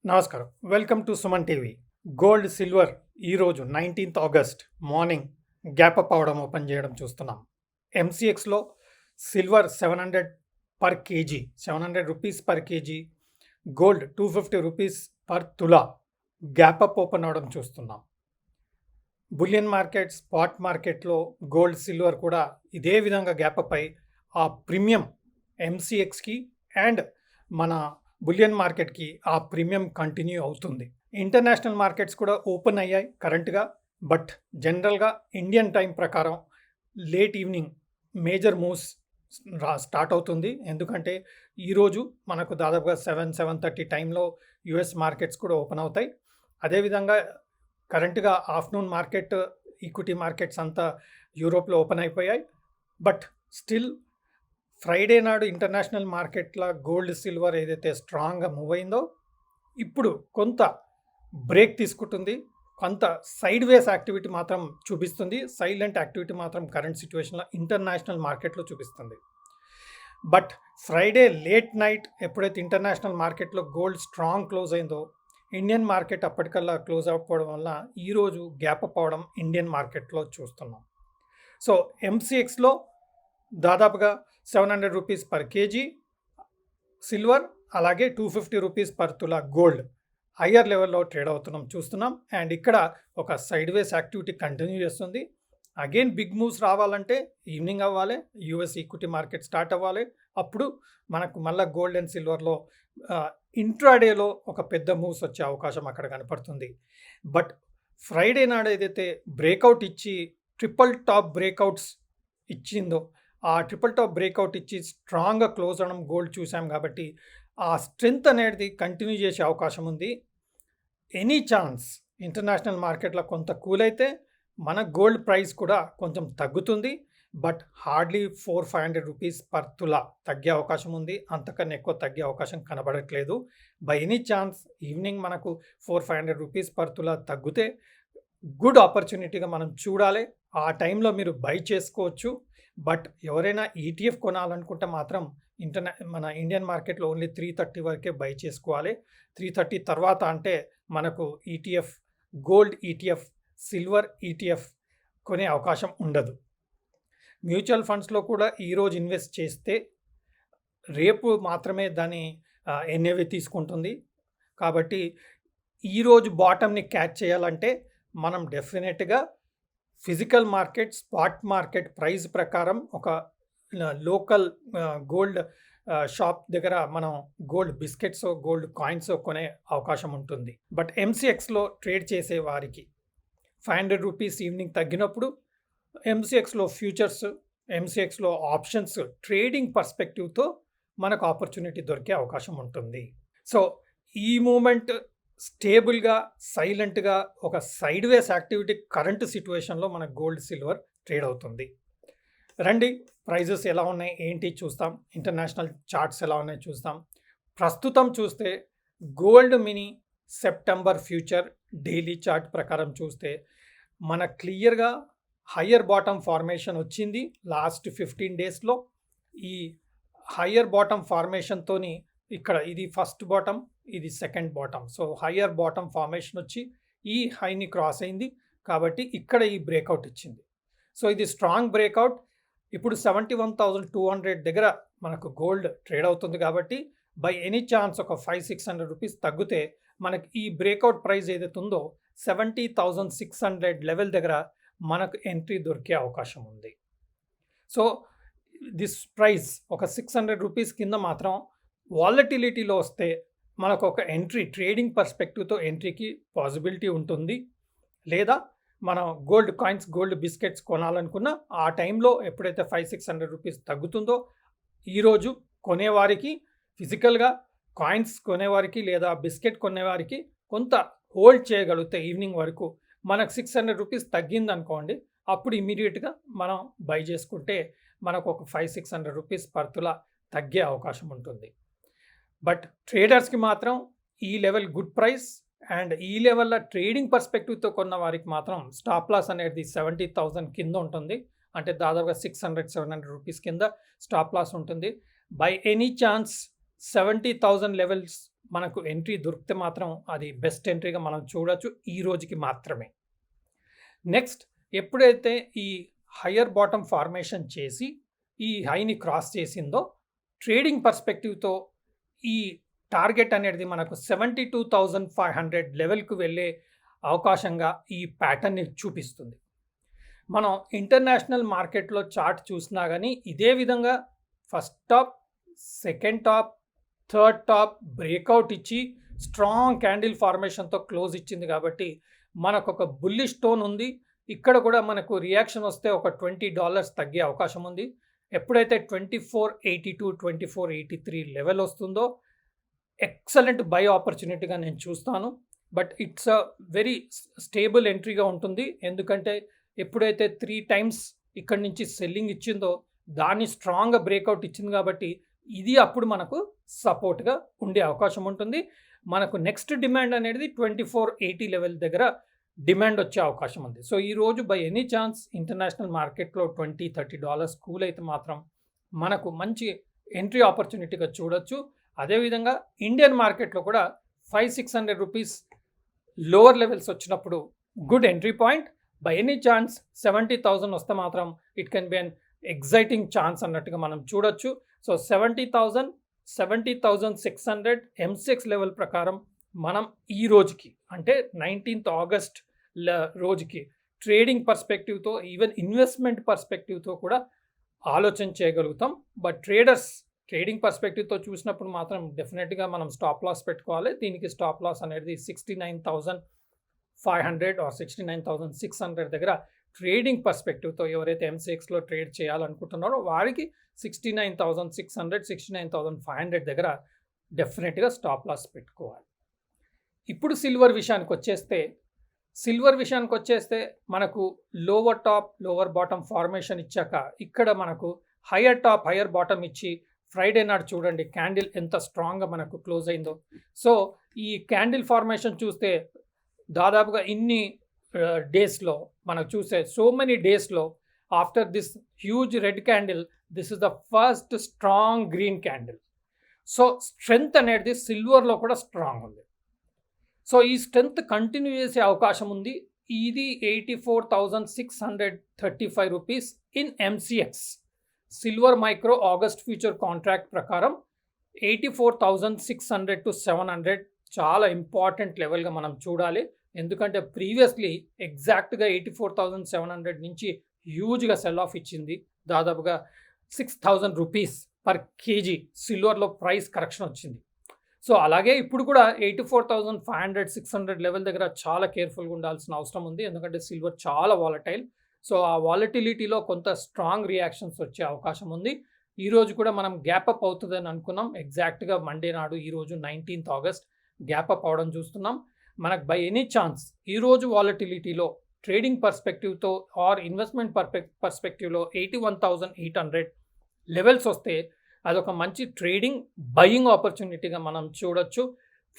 నమస్కారం. Welcome to Suman TV. Gold, silver ఈరోజు 19th August morning gap up అవ్వడం open చేయడం చూస్తున్నాం. ఎంసీఎక్స్లో silver 700 per KG, 700 rupees per KG, gold 250 rupees per tola gap up open అవ్వడం చూస్తున్నాం. బులియన్ మార్కెట్, స్పాట్ మార్కెట్లో గోల్డ్, సిల్వర్ కూడా ఇదే విధంగా గ్యాప్ అప్ అయి ఆ ప్రీమియం ఎంసీఎక్స్కి అండ్ మన బులియన్ మార్కెట్కి ఆ ప్రీమియం కంటిన్యూ అవుతుంది. ఇంటర్నేషనల్ మార్కెట్స్ కూడా ఓపెన్ అయ్యాయి కరెంట్గా. బట్ జనరల్గా ఇండియన్ టైం ప్రకారం late evening major moves start అవుతుంది. ఎందుకంటే ఈరోజు మనకు దాదాపుగా 7-7:30 టైంలో యుఎస్ మార్కెట్స్ కూడా ఓపెన్ అవుతాయి. అదేవిధంగా కరెంట్గా ఆఫ్టర్నూన్ మార్కెట్, ఈక్విటీ మార్కెట్స్ అంతా యూరోప్లో ఓపెన్ అయిపోయాయి. బట్ స్టిల్ ఫ్రైడే నాడు ఇంటర్నేషనల్ మార్కెట్ల గోల్డ్, సిల్వర్ ఏదైతే స్ట్రాంగ్గా మూవ్ అయిందో ఇప్పుడు కొంత బ్రేక్ తీసుకుంటుంది. కొంత సైడ్ వేస్ యాక్టివిటీ మాత్రం చూపిస్తుంది. సైలెంట్ యాక్టివిటీ మాత్రం కరెంట్ సిచ్యువేషన్లో ఇంటర్నేషనల్ మార్కెట్లో చూపిస్తుంది. బట్ ఫ్రైడే లేట్ నైట్ ఎప్పుడైతే ఇంటర్నేషనల్ మార్కెట్లో గోల్డ్ స్ట్రాంగ్ క్లోజ్ అయిందో ఇండియన్ మార్కెట్ అప్పటికల్లా క్లోజ్ అవ్వకపోవడం వల్ల ఈరోజు గ్యాప్ అప్ అవడం ఇండియన్ మార్కెట్లో చూస్తున్నాం. సో ఎంసీఎక్స్లో దాదాపుగా 700 రూపీస్ పర్ కేజీ సిల్వర్, అలాగే 250 రూపీస్ పర్ తులా గోల్డ్ హయ్యర్ లెవెల్లో ట్రేడ్ అవుతున్నాం చూస్తున్నాం. అండ్ ఇక్కడ ఒక సైడ్ వేస్ యాక్టివిటీ కంటిన్యూ చేస్తుంది. అగైన్ బిగ్ మూవ్స్ రావాలంటే ఈవినింగ్ అవ్వాలి, యూఎస్ ఈక్విటీ మార్కెట్ స్టార్ట్ అవ్వాలి. అప్పుడు మనకు మళ్ళీ గోల్డ్ అండ్ సిల్వర్లో ఇంట్రాడేలో ఒక పెద్ద మూవ్స్ వచ్చే అవకాశం అక్కడ కనపడుతుంది. బట్ ఫ్రైడే నాడు ఏదైతే బ్రేక్అవుట్ ఇచ్చి ట్రిపుల్ టాప్ బ్రేక్అవుట్స్ ఇచ్చిందో ఆ ట్రిపుల్ టాప్ బ్రేక్అవుట్ ఇచ్చి స్ట్రాంగ్గా క్లోజ్ అవడం గోల్డ్ చూసాం కాబట్టి ఆ స్ట్రెంగ్త్ అనేది కంటిన్యూ చేసే అవకాశం ఉంది. ఎనీ ఛాన్స్ ఇంటర్నేషనల్ మార్కెట్లో కొంత కూల్ అయితే మన గోల్డ్ ప్రైస్ కూడా కొంచెం తగ్గుతుంది. బట్ హార్డ్లీ 400-500 రూపీస్ పర్ తులా తగ్గే అవకాశం ఉంది. అంతకన్నా ఎక్కువ తగ్గే అవకాశం కనబడట్లేదు. బై ఎనీ ఛాన్స్ ఈవినింగ్ మనకు 400-500 రూపీస్ పర్ తులా తగ్గితే గుడ్ ఆపర్చునిటీగా మనం చూడాలి. ఆ టైంలో మీరు బై చేసుకోవచ్చు. బట్ ఎవరైనా ఈటీఎఫ్ కొనాలనుకుంటే మాత్రం మన ఇండియన్ మార్కెట్లో ఓన్లీ 330 వరకే బై చేసుకోవాలి. 330 తర్వాత అంటే మనకు ETF, gold ETF, silver ETF కొనే అవకాశం ఉండదు. మ్యూచువల్ ఫండ్స్లో కూడా ఈరోజు ఇన్వెస్ట్ చేస్తే రేపు మాత్రమే దాని ఎన్ఏవి తీసుకుంటుంది. కాబట్టి ఈరోజు బాటమ్ని క్యాచ్ చేయాలంటే మనం డెఫినెట్గా physical market, spot market price ప్రకారం ఒక లోకల్ గోల్డ్ షాప్ దగ్గర మనం గోల్డ్ బిస్కెట్స్, గోల్డ్ కాయిన్స్ కొనే అవకాశం ఉంటుంది. బట్ ఎంసీఎక్స్లో ట్రేడ్ చేసే వారికి 500 రూపీస్ ఈవినింగ్ తగ్గినప్పుడు ఎంసీఎక్స్లో ఫ్యూచర్స్, ఎంసీఎక్స్లో ఆప్షన్స్ ట్రేడింగ్ పర్స్పెక్టివ్తో మనకు ఆపర్చునిటీ దొరికే అవకాశం ఉంటుంది. సో ఈ మూమెంట్ స్టేబుల్గా, సైలెంట్గా ఒక సైడ్ వేస్ యాక్టివిటీ కరెంట్ సిచ్యువేషన్లో మన గోల్డ్, సిల్వర్ ట్రేడ్ అవుతుంది. రండి ప్రైజెస్ ఎలా ఉన్నాయి ఏంటి చూస్తాం. ఇంటర్నేషనల్ చార్ట్స్ ఎలా ఉన్నాయి చూస్తాం. ప్రస్తుతం చూస్తే gold mini September future daily chart ప్రకారం చూస్తే మన క్లియర్గా హయ్యర్ బాటమ్ ఫార్మేషన్ వచ్చింది లాస్ట్ 15 డేస్లో. ఈ హయ్యర్ బాటమ్ ఫార్మేషన్తోని ఇక్కడ ఇది ఫస్ట్ బాటమ్, ఇది second bottom. So higher bottom formation వచ్చి ఈ హైని క్రాస్ అయింది కాబట్టి ఇక్కడ ఈ బ్రేక్అవుట్ ఇచ్చింది. సో ఇది స్ట్రాంగ్ బ్రేక్అవుట్. ఇప్పుడు 71,200 దగ్గర మనకు గోల్డ్ ట్రేడ్ అవుతుంది కాబట్టి బై ఎనీ ఛాన్స్ ఒక 500-600 రూపీస్ తగ్గితే మనకి ఈ బ్రేక్అవుట్ ప్రైస్ ఏదైతే ఉందో 70,600 లెవెల్ దగ్గర మనకు ఎంట్రీ దొరికే అవకాశం ఉంది. సో దిస్ ప్రైస్ ఒక 600 రూపీస్ కింద మాత్రం వాలటిలిటీలో వస్తే మనకు ఒక ఎంట్రీ, ట్రేడింగ్ పర్స్పెక్టివ్తో ఎంట్రీకి పాసిబిలిటీ ఉంటుంది. లేదా మనం గోల్డ్ కాయిన్స్, గోల్డ్ బిస్కెట్స్ కొనాలనుకున్న ఆ టైంలో ఎప్పుడైతే 500-600 రూపీస్ తగ్గుతుందో ఈరోజు కొనేవారికి, ఫిజికల్గా కాయిన్స్ కొనేవారికి లేదా బిస్కెట్ కొనేవారికి కొంత హోల్డ్ చేయగలిగితే ఈవినింగ్ వరకు మనకు 600 రూపీస్ తగ్గింది అనుకోండి, అప్పుడు ఇమీడియట్గా మనం బై చేసుకుంటే మనకు ఒక 500-600 రూపీస్ పర్ తులా తగ్గే అవకాశం ఉంటుంది. బట్ ట్రేడర్స్కి మాత్రం ఈ లెవెల్ గుడ్ ప్రైస్ అండ్ ఈ లెవెల్లో ట్రేడింగ్ పర్స్పెక్టివ్తో కొన్న వారికి మాత్రం స్టాప్ లాస్ అనేది 70,000 కింద ఉంటుంది. అంటే దాదాపుగా 600-700 రూపీస్ కింద స్టాప్ లాస్ ఉంటుంది. బై ఎనీ ఛాన్స్ 70,000 లెవెల్స్ మనకు ఎంట్రీ దొరికితే మాత్రం అది బెస్ట్ ఎంట్రీగా మనం చూడొచ్చు ఈ రోజుకి మాత్రమే. నెక్స్ట్ ఎప్పుడైతే ఈ హయ్యర్ బాటమ్ ఫార్మేషన్ చేసి ఈ హైని క్రాస్ చేసిందో ట్రేడింగ్ పర్స్పెక్టివ్తో ఈ టార్గెట్ అనేది మనకు 72,500 లెవెల్కు వెళ్ళే అవకాశంగా ఈ ప్యాటర్న్ని చూపిస్తుంది. మనం ఇంటర్నేషనల్ మార్కెట్లో చార్ట్ చూసినా కానీ ఇదే విధంగా first top, second top, third top breakout ఇచ్చి స్ట్రాంగ్ క్యాండిల్ ఫార్మేషన్తో క్లోజ్ ఇచ్చింది కాబట్టి మనకు ఒక బుల్లిష్ టోన్ ఉంది. ఇక్కడ కూడా మనకు రియాక్షన్ వస్తే ఒక $20 తగ్గే అవకాశం ఉంది. ఎప్పుడైతే 2482, 2483 లెవెల్ వస్తుందో ఎక్సలెంట్ బై ఆపర్చునిటీగా నేను చూస్తాను. But it's a very stable ఎంట్రీగా ఉంటుంది. ఎందుకంటే ఎప్పుడైతే 3 టైమ్స్ ఇక్కడి నుంచి సెల్లింగ్ ఇచ్చిందో దాన్ని స్ట్రాంగ్గా బ్రేక్అవుట్ ఇచ్చింది కాబట్టి ఇది అప్పుడు మనకు సపోర్ట్గా ఉండే అవకాశం ఉంటుంది. మనకు నెక్స్ట్ డిమాండ్ అనేది 2480 లెవెల్ దగ్గర డిమాండ్ వచ్చే అవకాశం ఉంది. సో ఈరోజు బై ఎనీ ఛాన్స్ ఇంటర్నేషనల్ మార్కెట్లో $20-30 కూల్ అయితే మాత్రం మనకు మంచి ఎంట్రీ ఆపర్చునిటీగా చూడొచ్చు. అదేవిధంగా ఇండియన్ మార్కెట్లో కూడా 500-600 రూపీస్ లోవర్ లెవెల్స్ వచ్చినప్పుడు good entry point. By any chance 70,000 వస్తే మాత్రం it can be an exciting chance అన్నట్టుగా మనం చూడొచ్చు. సో 70,000, 70,600 ఎంసెక్స్ లెవెల్ ప్రకారం మనం ఈ రోజుకి అంటే 19th ఆగస్ట్ రోజుకి ట్రేడింగ్ పర్స్పెక్టివ్తో ఈవెన్ ఇన్వెస్ట్మెంట్ పర్స్పెక్టివ్తో కూడా ఆలోచన చేయగలుగుతాం. బట్ ట్రేడింగ్ పర్స్పెక్టివ్తో చూసినప్పుడు మాత్రం డెఫినెట్గా మనం స్టాప్ లాస్ పెట్టుకోవాలి. దీనికి స్టాప్ లాస్ అనేది 69,500 ఆర్ 69,600 దగ్గర ట్రేడింగ్ పర్స్పెక్టివ్తో ఎవరైతే ఎంసీఎక్స్లో ట్రేడ్ చేయాలనుకుంటున్నారో వారికి 69,600, 69,500 దగ్గర డెఫినెట్గా స్టాప్ లాస్ పెట్టుకోవాలి. ఇప్పుడు సిల్వర్ విషయానికి వచ్చేస్తే మనకు lower top, lower bottom formation ఇచ్చాక ఇక్కడ మనకు హయ్యర్ టాప్, హయ్యర్ బాటమ్ ఇచ్చి ఫ్రైడే నాడు చూడండి క్యాండిల్ ఎంత స్ట్రాంగ్గా మనకు క్లోజ్ అయిందో. సో ఈ క్యాండిల్ ఫార్మేషన్ చూస్తే దాదాపుగా ఇన్ని డేస్లో మనకు చూసే సో మెనీ డేస్లో after this huge red candle this is the first strong green candle. So strength అనేది సిల్వర్లో కూడా స్ట్రాంగ్ ఉంది. సో ఈ స్ట్రెంగ్త్ కంటిన్యూ చేసే అవకాశం ఉంది. ఇది 84,635 rupees in MCX. Silver micro August future contract ప్రకారం 84,600 to 700 చాలా ఇంపార్టెంట్ లెవెల్గా మనం చూడాలి. ఎందుకంటే ప్రీవియస్లీ ఎగ్జాక్ట్గా 84,700 నుంచి హ్యూజ్గా సెల్ ఆఫ్ ఇచ్చింది. దాదాపుగా 6,000 రూపీస్ పర్ కేజీ సిల్వర్లో ప్రైస్ కరెక్షన్ వచ్చింది. సో అలాగే ఇప్పుడు కూడా 84,500, 600 లెవెల్ దగ్గర చాలా కేర్ఫుల్గా ఉండాల్సిన అవసరం ఉంది. ఎందుకంటే సిల్వర్ చాలా వాలటైల్. సో ఆ వాలటిలిటీలో కొంత స్ట్రాంగ్ రియాక్షన్స్ వచ్చే అవకాశం ఉంది. ఈరోజు కూడా మనం గ్యాప్ అప్ అవుతుందని అనుకున్నాం. ఎగ్జాక్ట్గా మండే నాడు ఈరోజు 19th ఆగస్ట్ గ్యాప్ అప్ అవడం చూస్తున్నాం. మనకు బై ఎనీ ఛాన్స్ ఈరోజు వాలటిలిటీలో ట్రేడింగ్ పర్స్పెక్టివ్తో ఆర్ ఇన్వెస్ట్మెంట్ పర్స్పెక్టివ్లో 81,800 లెవెల్స్ వస్తే అదొక మంచి ట్రేడింగ్ బయింగ్ ఆపర్చునిటీగా మనం చూడొచ్చు.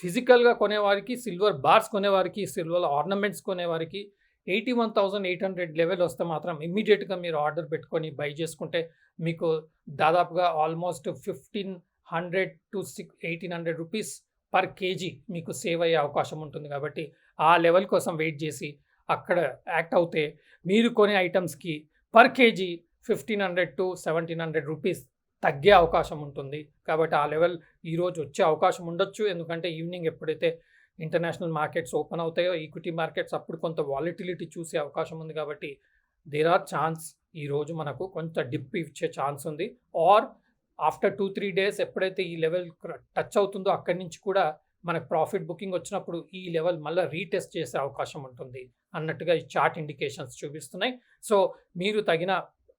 ఫిజికల్గా కొనేవారికి, సిల్వర్ బార్స్ కొనేవారికి, సిల్వర్ ఆర్నమెంట్స్ కొనేవారికి 81,800 లెవెల్ వస్తే మాత్రం ఇమ్మీడియట్గా మీరు ఆర్డర్ పెట్టుకొని బై చేసుకుంటే మీకు దాదాపుగా almost 1,500 to 1,800 rupees per KG మీకు సేవ్ అయ్యే అవకాశం ఉంటుంది. కాబట్టి ఆ లెవెల్ కోసం వెయిట్ చేసి అక్కడ యాక్ట్ అవుతే మీరు కొనే ఐటమ్స్కి పర్ కేజీ 1,500 to 1,700 రూపీస్ తగ్గే అవకాశం ఉంటుంది. కాబట్టి ఆ లెవెల్ ఈరోజు వచ్చే అవకాశం ఉండొచ్చు. ఎందుకంటే ఈవినింగ్ ఎప్పుడైతే ఇంటర్నేషనల్ మార్కెట్స్ ఓపెన్ అవుతాయో, ఈక్విటీ మార్కెట్స్ అప్పుడు కొంత వాలిటిలిటీ చూసే అవకాశం ఉంది. కాబట్టి దేర్ ఆర్ ఛాన్స్ ఈరోజు మనకు కొంత డిప్ ఇచ్చే ఛాన్స్ ఉంది. ఆర్ ఆఫ్టర్ 2-3 డేస్ ఎప్పుడైతే ఈ లెవెల్ టచ్ అవుతుందో అక్కడి నుంచి కూడా మనకు ప్రాఫిట్ బుకింగ్ వచ్చినప్పుడు ఈ లెవెల్ మళ్ళీ రీటెస్ట్ చేసే అవకాశం ఉంటుంది అన్నట్టుగా ఈ చార్ట్ ఇండికేషన్స్ చూపిస్తున్నాయి. సో మీరు తగిన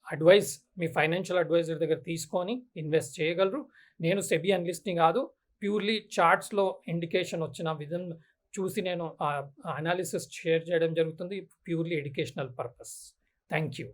అడ్వైస్ మీ ఫైనాన్షియల్ అడ్వైజర్ దగ్గర తీసుకొని ఇన్వెస్ట్ చేయగలరు. నేను సెబీ అనలిస్ట్ని కాదు, ప్యూర్లీ చార్ట్స్లో ఇండికేషన్ వచ్చిన విధంగా చూసి నేను అనాలిసిస్ షేర్ చేయడం జరుగుతుంది. Purely educational purpose. Thank you.